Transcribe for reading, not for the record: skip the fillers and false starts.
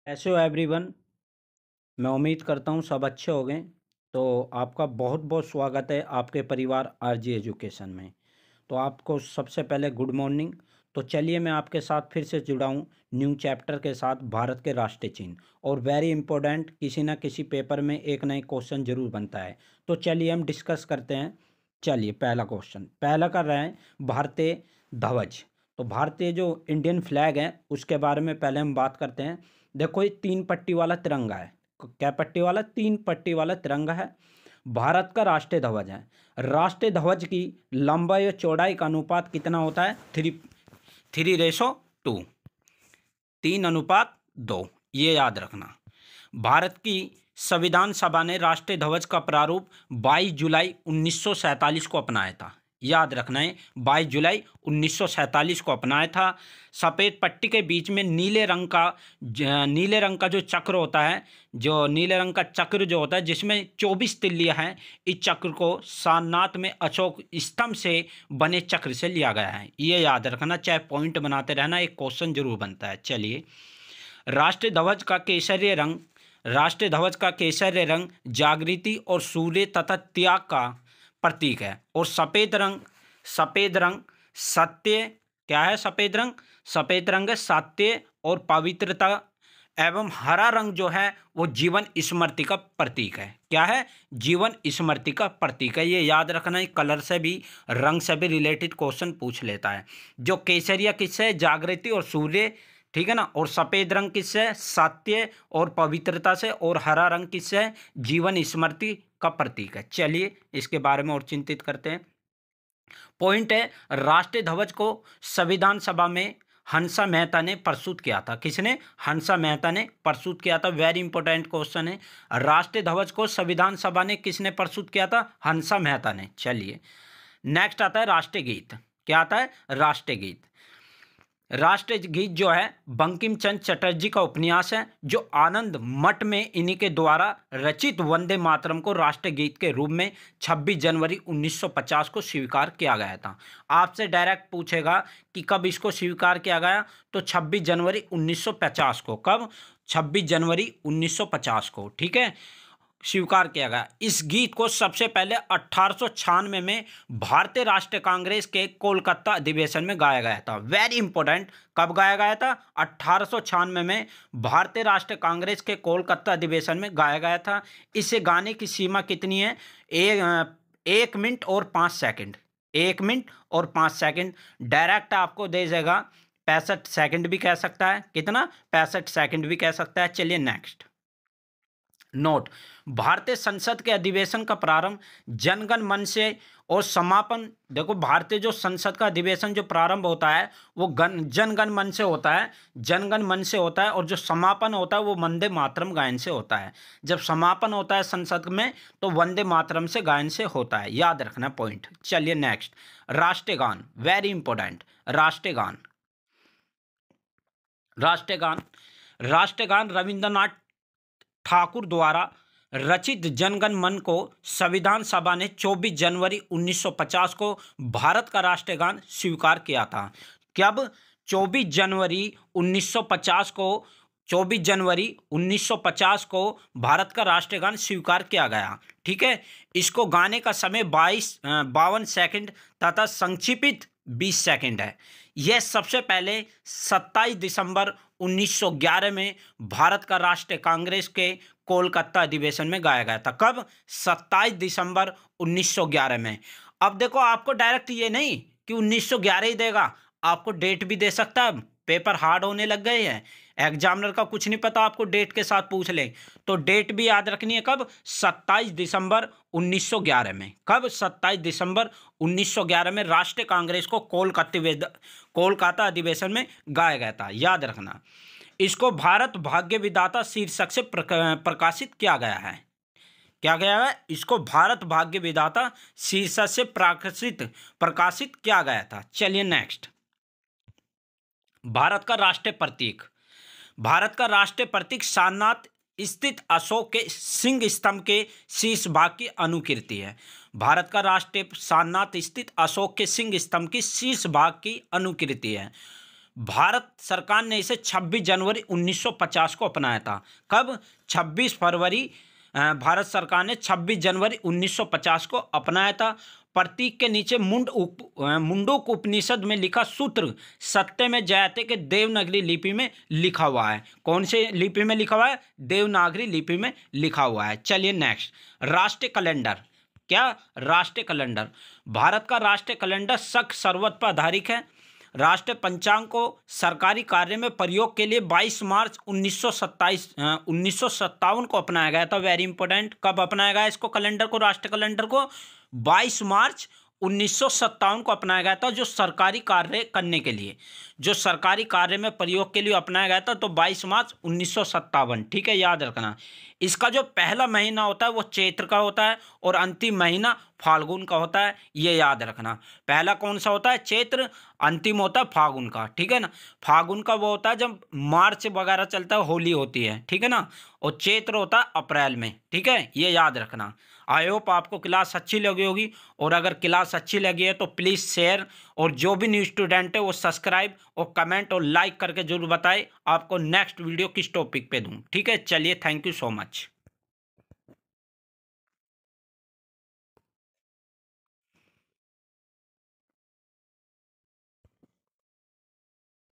कैसे हो एवरीवन। मैं उम्मीद करता हूँ सब अच्छे हो गए। तो आपका बहुत बहुत स्वागत है आपके परिवार आरजी एजुकेशन में। तो आपको सबसे पहले गुड मॉर्निंग। तो चलिए मैं आपके साथ फिर से जुड़ा हूँ न्यू चैप्टर के साथ, भारत के राष्ट्रीय चिन्ह। और वेरी इंपॉर्टेंट, किसी ना किसी पेपर में एक नए क्वेश्चन जरूर बनता है। तो चलिए हम डिस्कस करते हैं। चलिए पहला क्वेश्चन पहला कर रहे हैं, भारतीय ध्वज। तो भारतीय जो इंडियन फ्लैग है उसके बारे में पहले हम बात करते हैं। देखो ये 3 पट्टी वाला तिरंगा है। क्या पट्टी वाला? 3 पट्टी वाला तिरंगा है। भारत का राष्ट्रीय ध्वज है। राष्ट्रीय ध्वज की लंबाई और चौड़ाई का अनुपात कितना होता है? 3:2, 3:2। ये याद रखना। भारत की संविधान सभा ने राष्ट्रीय ध्वज का प्रारूप 22 जुलाई 1947 को अपनाया था। याद रखना है, 22 जुलाई 1947 को अपनाया था। सफ़ेद पट्टी के बीच में नीले रंग का जो चक्र होता है, जो नीले रंग का चक्र जो होता है जिसमें 24 तिल्लियाँ हैं, इस चक्र को सारनाथ में अशोक स्तंभ से बने चक्र से लिया गया है। ये याद रखना, चाहे पॉइंट बनाते रहना, एक क्वेश्चन जरूर बनता है। चलिए, राष्ट्रीय ध्वज का केसरीय रंग राष्ट्रीय ध्वज का केसरीय रंग जागृति और सूर्य तथा त्याग का प्रतीक है। और सफेद रंग सत्य, क्या है सफेद रंग? सफेद रंग है सत्य और पवित्रता। एवं हरा रंग जो है वो जीवन स्मृति का प्रतीक है। क्या है? जीवन स्मृति का प्रतीक है। ये याद रखना है, कलर से भी, रंग से भी रिलेटेड क्वेश्चन पूछ लेता है। जो केसरिया किससे है? जागृति और सूर्य, ठीक है ना। और सफेद रंग किससे? सत्य और पवित्रता से। और हरा रंग किससे है? जीवन स्मृति का प्रतीक है। चलिए इसके बारे में और चिंतित करते हैं। पॉइंट है, राष्ट्रीय ध्वज को संविधान सभा में हंसा मेहता ने प्रस्तुत किया था। किसने? हंसा मेहता ने प्रस्तुत किया था। वेरी इंपॉर्टेंट क्वेश्चन है। राष्ट्रीय ध्वज को संविधान सभा ने किसने प्रस्तुत किया था? हंसा मेहता ने। चलिए नेक्स्ट आता है राष्ट्रीय गीत। क्या आता है? राष्ट्रीय गीत। राष्ट्रीय गीत जो है बंकिम चंद्र चटर्जी का उपन्यास है, जो आनंद मठ में इन्हीं के द्वारा रचित वंदे मातरम को राष्ट्रीय गीत के रूप में 26 जनवरी 1950 को स्वीकार किया गया था। आपसे डायरेक्ट पूछेगा कि कब इसको स्वीकार किया गया, तो 26 जनवरी 1950 को। कब? 26 जनवरी 1950 को, ठीक है, स्वीकार किया गया। इस गीत को सबसे पहले 1896 में भारतीय राष्ट्रीय कांग्रेस के कोलकाता अधिवेशन में गाया गया था। वेरी इंपॉर्टेंट, कब गाया गया था? 1896 में भारतीय राष्ट्रीय कांग्रेस के कोलकाता अधिवेशन में गाया गया था। इसे गाने की सीमा कितनी है? 1 मिनट और 5 सेकंड। 1 मिनट और 5 सेकंड। डायरेक्ट आपको दे देगा 65 सेकंड भी कह सकता है। कितना? 65 सेकंड भी कह सकता है। चलिए नेक्स्ट। नोट, भारतीय संसद के अधिवेशन का प्रारंभ जनगण मन से और समापन, देखो भारतीय जो संसद का अधिवेशन जो प्रारंभ होता है वो जनगण मन से होता है। जनगण मन से होता है। और जो समापन होता है वो वंदे मातरम गायन से होता है। जब समापन होता है संसद में तो वंदे मातरम से गायन से होता है। याद रखना पॉइंट। चलिए नेक्स्ट, राष्ट्रीय गान। वेरी इंपॉर्टेंट, राष्ट्रीय गान। राष्ट्रीय गान राष्ट्रीय गान रविंद्रनाथ ठाकुर द्वारा रचित जनगण मन को संविधान सभा ने 24 जनवरी 1950 को भारत का राष्ट्रीय गान स्वीकार किया था। कब? 24 जनवरी 1950 को। 24 जनवरी 1950 को भारत का राष्ट्रीय गान स्वीकार किया गया। ठीक है, इसको गाने का समय 52 सेकंड तथा संक्षिप्त 20 सेकंड है। यह सबसे पहले 27 दिसंबर 1911 में भारत का राष्ट्रीय कांग्रेस के कोलकाता अधिवेशन में गाया गया था। कब? 27 दिसंबर 1911 में। अब देखो, आपको डायरेक्ट ये नहीं कि 1911 ही देगा, आपको डेट भी दे सकता है। पेपर हार्ड होने लग गए हैं, एग्जामिनर का कुछ नहीं पता, आपको डेट के साथ पूछ ले तो डेट भी याद रखनी है। कब? 27 दिसंबर 1911 में। कब? 27 दिसंबर 1911 में राष्ट्रीय कांग्रेस को कोलकाता अधिवेशन में गाया गया था। याद रखना। इसको भारत भाग्य विधाता शीर्षक से प्रकाशित किया गया है। क्या गया है? इसको भारत भाग्य विधाता शीर्षक से प्रकाशित किया गया था। चलिए नेक्स्ट, भारत का राष्ट्रीय प्रतीक। भारत का राष्ट्रीय प्रतीक सारनाथ स्थित अशोक के सिंह स्तंभ के शीर्ष भाग की अनुकृति है। भारत का राष्ट्रीय सारनाथ स्थित अशोक के सिंह स्तंभ की शीर्ष भाग की अनुकृति है। भारत सरकार ने इसे 26 जनवरी 1950 को अपनाया था। कब? 26 फरवरी भारत सरकार ने 26 जनवरी 1950 को अपनाया था। प्रतीक के नीचे मुंडूक उपनिषद में लिखा सूत्र सत्य में जयते के देवनागरी लिपि में लिखा हुआ है। कौन से लिपि में लिखा हुआ है? देवनागरी लिपि में लिखा हुआ है। चलिए नेक्स्ट, राष्ट्रीय कैलेंडर। क्या? राष्ट्रीय कैलेंडर। भारत का राष्ट्रीय कैलेंडर शक सर्वत पर आधारित है। राष्ट्रीय पंचांग को सरकारी कार्य में प्रयोग के लिए 22 मार्च 1957 को अपनाया गया था। वेरी इंपॉर्टेंट, कब अपनाया गया इसको, कैलेंडर को, राष्ट्रीय कैलेंडर को? 22 मार्च 1957 को अपनाया गया था, जो सरकारी कार्य करने के लिए, जो सरकारी कार्य में प्रयोग के लिए अपनाया गया था। तो 22 मार्च 1957, ठीक है, याद रखना। इसका जो पहला महीना होता है वो चैत्र का होता है और अंतिम महीना फाल्गुन का होता है, ये याद रखना। पहला कौन सा होता है? चैत्र। अंतिम होता है फाल्गुन का, ठीक है ना। फाल्गुन का वो होता है जब मार्च वगैरह चलता है, होली होती है, ठीक है ना। और चैत्र होता है अप्रैल में, ठीक है, ये याद रखना। आई होप आपको क्लास अच्छी लगी होगी, और अगर क्लास अच्छी लगी है तो प्लीज़ शेयर, और जो भी न्यू स्टूडेंट है वो सब्सक्राइब और कमेंट और लाइक करके जरूर बताएं आपको नेक्स्ट वीडियो किस टॉपिक पे दूं, ठीक है। चलिए, थैंक यू सो मच।